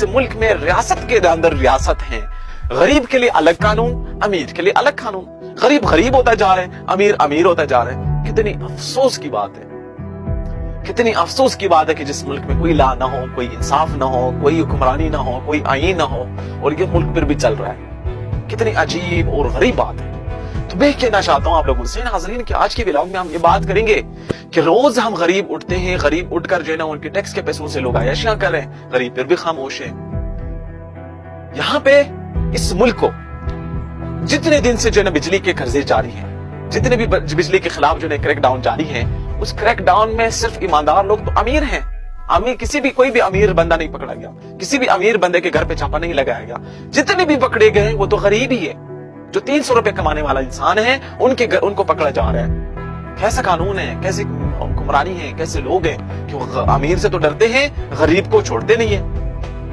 मुल्क में रियासत के अंदर रियासत है, गरीब के लिए अलग कानून, अमीर के लिए अलग कानून, गरीब गरीब होता जा रहा है, अमीर अमीर होता जा रहा है। कितनी अफसोस की बात है, कितनी अफसोस की बात है कि जिस मुल्क में कोई ला ना हो, कोई इंसाफ ना हो, कोई हुक्मरानी ना हो, कोई आईन ना हो, और ये मुल्क फिर भी चल रहा है। कितनी अजीब और गरीब बात है। तो मैं कहना चाहता हूँ आप लोगों से नाज़रीन कि आज के व्लॉग में हम ये बात करेंगे कि रोज हम गरीब उठते हैं, गरीब उठकर जो है ना उनके टैक्स के पैसों से लोग आयशियां कर रहे हैं, गरीब फिर भी खामोश है। यहाँ पे इस मुल्क को जितने दिन से जो है ना बिजली के कर्जे जारी हैं, जितने भी बिजली के खिलाफ जो है क्रैकडाउन जारी है, उस क्रैकडाउन में सिर्फ ईमानदार लोग तो अमीर हैं। अमीर कोई भी अमीर बंदा नहीं पकड़ा गया, किसी भी अमीर बंदे के घर पे छापा नहीं लगाया गया। जितने भी पकड़े गए वो तो गरीब ही है, जो 300 रुपए कमाने वाला इंसान है उनको पकड़ा जा रहा है। कैसा कानून है, कैसी हुक्मरानी है, कैसे लोग हैं कि वो अमीर से तो डरते हैं, गरीब को छोड़ते नहीं है।